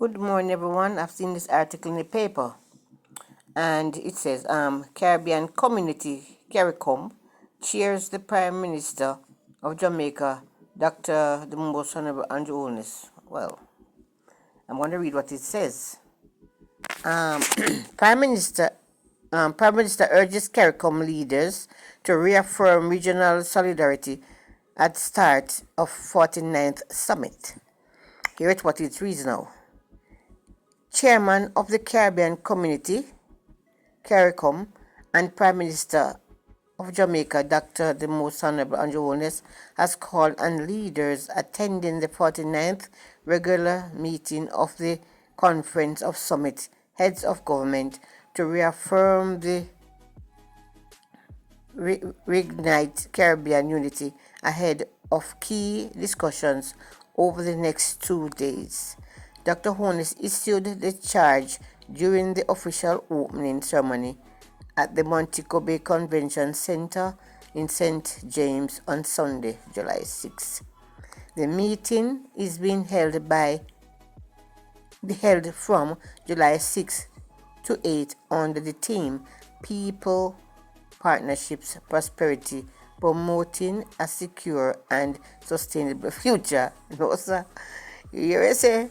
Good morning, everyone. I've seen this article in the paper, and it says, Caribbean Community, CARICOM, cheers the Prime Minister of Jamaica, Dr. the Most Honorable Andrew Holness. Well, I'm going to read what it says. Um, Prime Minister Prime Minister urges CARICOM leaders to reaffirm regional solidarity at start of 49th summit. Here is what it reads now. Chairman of the Caribbean Community, CARICOM, and Prime Minister of Jamaica, Dr. the Most Honorable Andrew Holness, has called on leaders attending the 49th regular meeting of the Conference of Summit Heads of Government to reaffirm the reignite Caribbean unity ahead of key discussions over the next 2 days. Dr. Holness issued the charge during the official opening ceremony at the Montego Bay Convention Center in St. James on Sunday, July 6. The meeting is being held from July 6 to 8 under the theme People, Partnerships, Prosperity, Promoting a Secure and Sustainable Future. No, sir. You say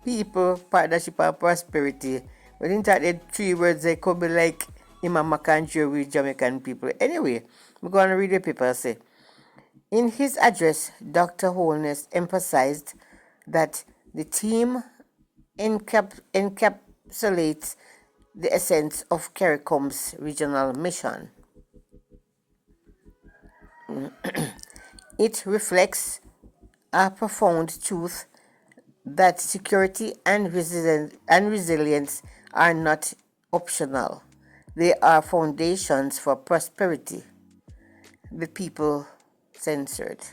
people, partnership, and prosperity. But in that, the three words, they could be like Imam Makanji with Jamaican people. Anyway, we're going to read the paper. Say, in his address, Dr. Holness emphasized that the theme encapsulates the essence of CARICOM's regional mission. It reflects a profound truth that security and resilience are not optional. They are foundations for prosperity. The people censored.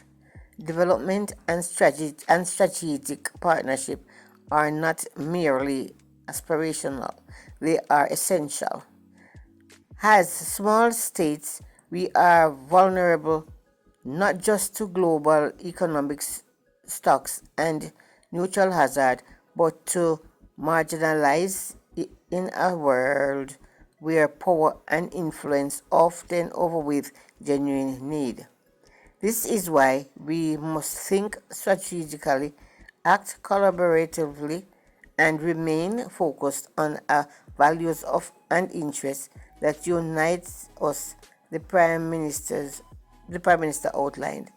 Development and strategic partnership are not merely aspirational, they are essential. As small states, we are vulnerable not just to global economic shocks and neutral hazard, but to marginalize in a world where power and influence often overweigh genuine need. This is why we must think strategically, act collaboratively, and remain focused on our values of and interests that unites us, the Prime Minister outlined.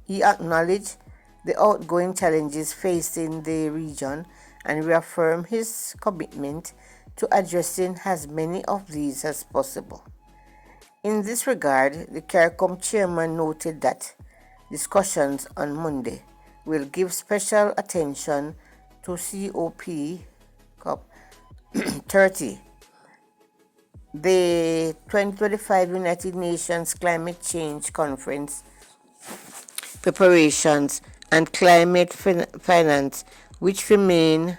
He acknowledged the ongoing challenges facing the region and reaffirmed his commitment to addressing as many of these as possible. In this regard, the CARICOM chairman noted that discussions on Monday will give special attention to COP30, the 2025 United Nations Climate Change Conference preparations and climate finance, which remain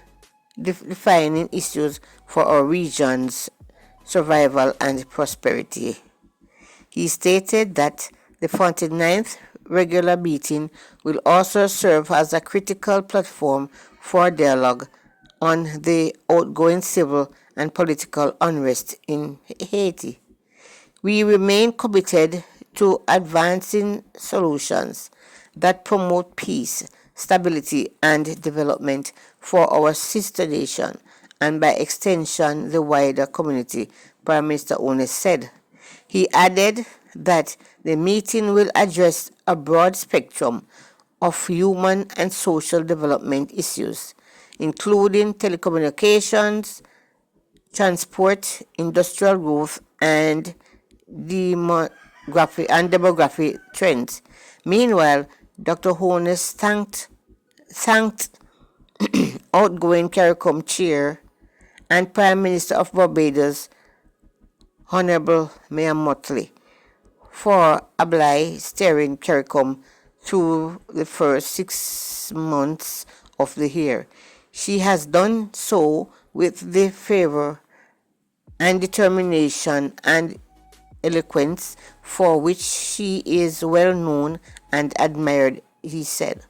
defining issues for our region's survival and prosperity. He stated that the 49th regular meeting will also serve as a critical platform for dialogue on the ongoing civil and political unrest in Haiti. We remain committed to advancing solutions that promote peace, stability, and development for our sister nation and by extension the wider community, Prime Minister Holness said. He added that the meeting will address a broad spectrum of human and social development issues, including telecommunications, transport, industrial growth, and demographic trends. Meanwhile, Dr. Holness thanked outgoing CARICOM chair and Prime Minister of Barbados, Honorable Mayor Motley, for ably steering CARICOM through the first 6 months of the year. She has done so with the fervor and determination and eloquence for which she is well known and admired, he said.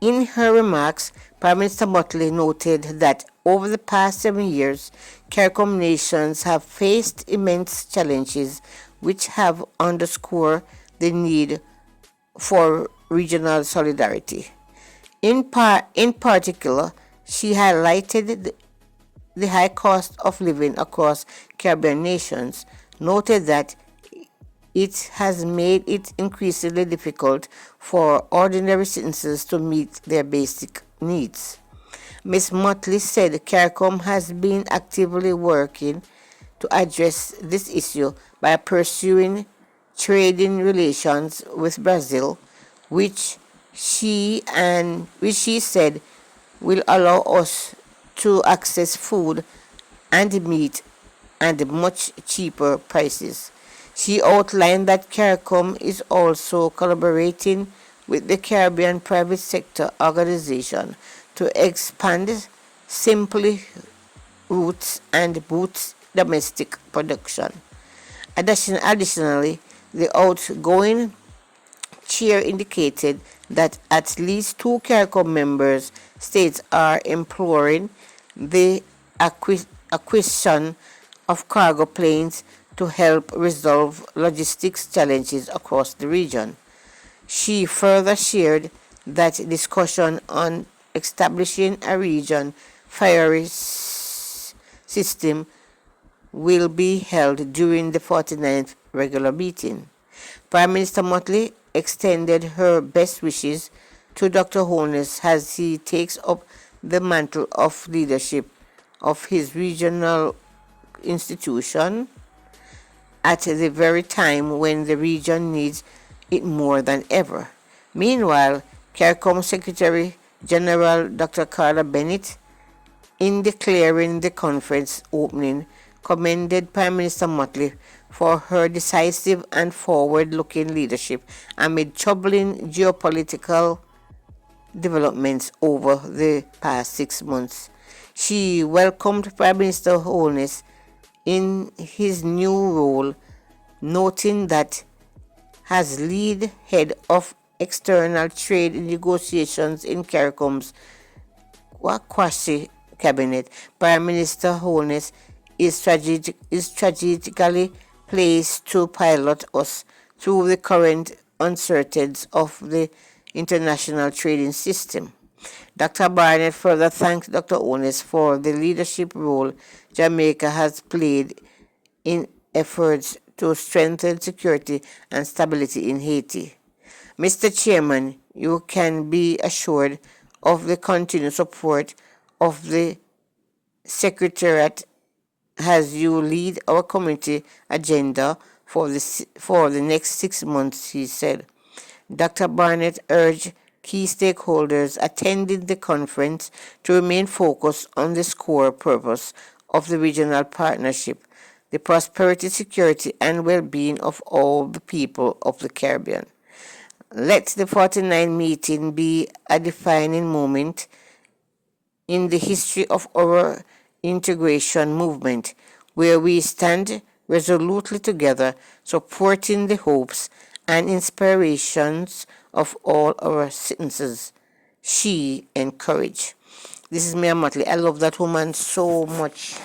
In her remarks, Prime Minister Motley noted that over the past 7 years, CARICOM nations have faced immense challenges which have underscored the need for regional solidarity. In particular, she highlighted the high cost of living across Caribbean nations, noted that it has made it increasingly difficult for ordinary citizens to meet their basic needs. Ms. Motley said CARICOM has been actively working to address this issue by pursuing trading relations with Brazil, which she said will allow us to access food and meat and much cheaper prices. She outlined that CARICOM is also collaborating with the Caribbean Private Sector Organization to expand Simply Roots and boost domestic production. Additionally, the outgoing chair indicated that at least two CARICOM members states are imploring the acquisition of cargo planes to help resolve logistics challenges across the region. She further shared that discussion on establishing a region ferry system will be held during the 49th regular meeting. Prime Minister Motley extended her best wishes to Dr. Holness as he takes up the mantle of leadership of his regional institution at the very time when the region needs it more than ever. Meanwhile, CARICOM Secretary General Dr. Carla Bennett, in declaring the conference opening, commended Prime Minister Motley for her decisive and forward-looking leadership amid troubling geopolitical developments over the past 6 months. She welcomed Prime Minister Holness in his new role, noting that as lead head of external trade negotiations in CARICOM's quasi cabinet, Prime Minister Holness is strategically placed to pilot us through the current uncertainties of the international trading system. Dr. Barnett further thanked Dr. Holness for the leadership role Jamaica has played in efforts to strengthen security and stability in Haiti. Mr. Chairman, you can be assured of the continued support of the Secretariat as you lead our community agenda for the next 6 months, he said. Dr. Barnett urged key stakeholders attending the conference to remain focused on the core purpose of the regional partnership, the prosperity, security, and well-being of all the people of the Caribbean. Let the 49 meeting be a defining moment in the history of our integration movement, where we stand resolutely together, supporting the hopes and inspirations of all our citizens. She encouraged. This is Mia Motley. I love that woman so much.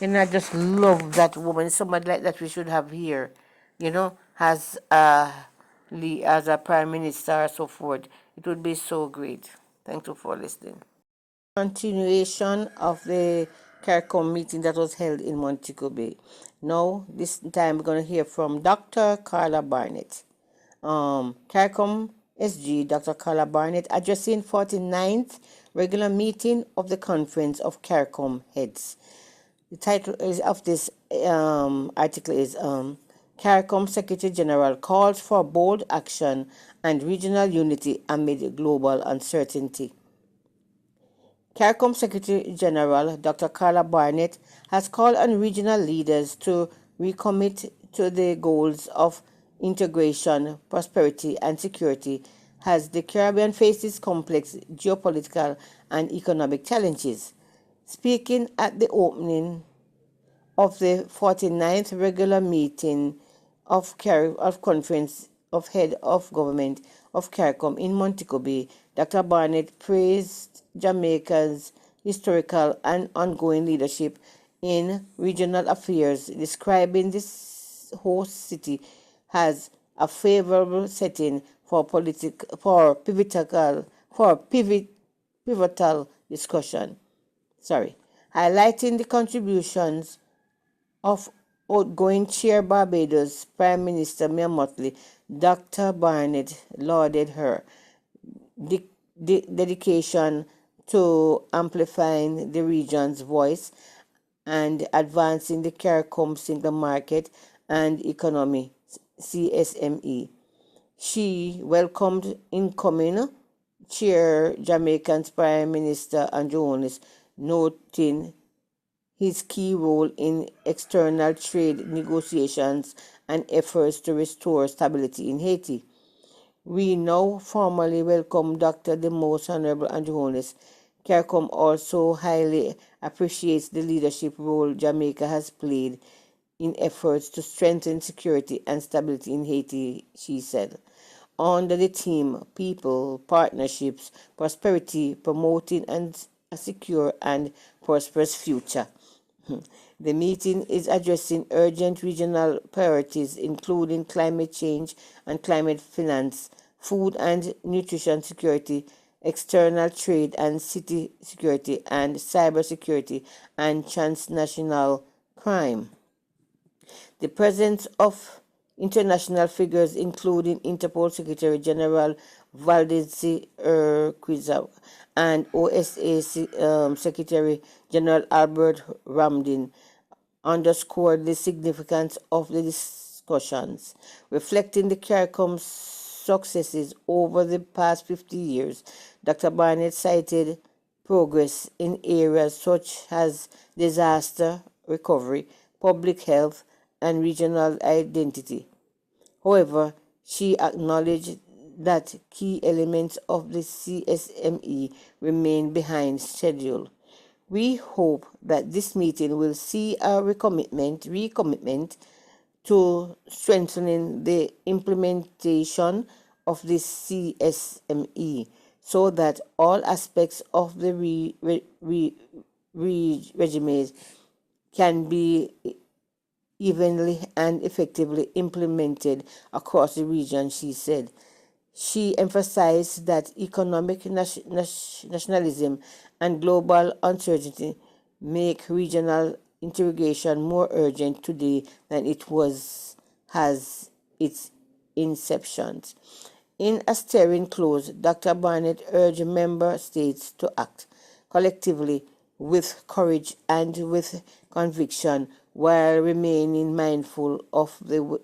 I just love that woman. Somebody like that we should have here, as a prime minister or so forth. It would be so great. Thank you for listening. Continuation of the CARICOM meeting that was held in Montego Bay. Now, this time we're going to hear from Dr. Carla Barnett. CARICOM SG Dr. Carla Barnett addressing 49th regular meeting of the Conference of CARICOM Heads. The title of this article is CARICOM Secretary General calls for bold action and regional unity amid global uncertainty. CARICOM Secretary General Dr. Carla Barnett has called on regional leaders to recommit to the goals of integration, prosperity, and security as the Caribbean faces complex geopolitical and economic challenges. Speaking at the opening of the 49th regular meeting of conference head of government of CARICOM in Montego Bay, Dr. Barnett praised Jamaica's historical and ongoing leadership in regional affairs, describing this host city as a favorable setting for pivotal discussion. Highlighting the contributions of outgoing Chair Barbados Prime Minister Mia Mottley, Dr. Barnett lauded her dedication to amplifying the region's voice and advancing the CARICOM single market and economy CSME. She welcomed incoming Chair Jamaican's Prime Minister Andrew Holness, noting his key role in external trade negotiations and efforts to restore stability in Haiti. We now formally welcome Dr. the Most Honorable Andrew Holness. CARICOM also highly appreciates the leadership role Jamaica has played in efforts to strengthen security and stability in Haiti, she said. Under the theme People, Partnerships, Prosperity, Promoting a Secure and Prosperous Future. The meeting is addressing urgent regional priorities, including climate change and climate finance, food and nutrition security, external trade and city security, and cyber security and transnational crime. The presence of international figures, including Interpol Secretary General Valdezi Urquiza and OSA Secretary General Albert Ramdin, underscored the significance of the discussions, reflecting the CARICOM's successes over the past 50 years. Dr. Barnett cited progress in areas such as disaster recovery, public health, and regional identity. However, she acknowledged that key elements of the CSME remain behind schedule. We hope that this meeting will see a recommitment to strengthening the implementation of the CSME so that all aspects of the regime can be evenly and effectively implemented across the region, she said. She emphasized that economic nationalism and global uncertainty make regional integration more urgent today than it was has its inception. In a stirring close, Dr. Barnett urged member states to act collectively with courage and with conviction while remaining mindful of the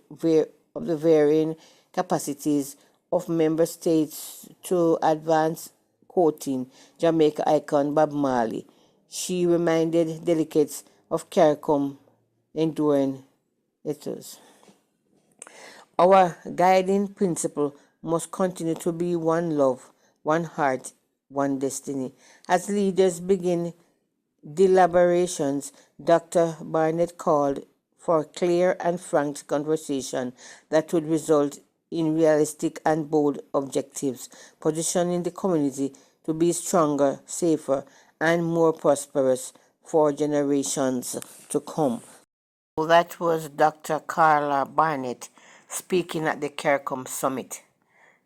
varying capacities of member states to advance, quoting Jamaica icon Bob Marley. She reminded delegates of CARICOM enduring ethos. Our guiding principle must continue to be one love, one heart, one destiny. As leaders begin deliberations, Dr. Barnett called for clear and frank conversation that would result in realistic and bold objectives, positioning the community to be stronger, safer, and more prosperous for generations to come. So that was Dr. Carla Barnett speaking at the CARICOM Summit.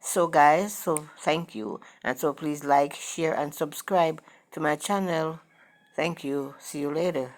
So guys, thank you. And so please like, share, and subscribe to my channel. Thank you. See you later.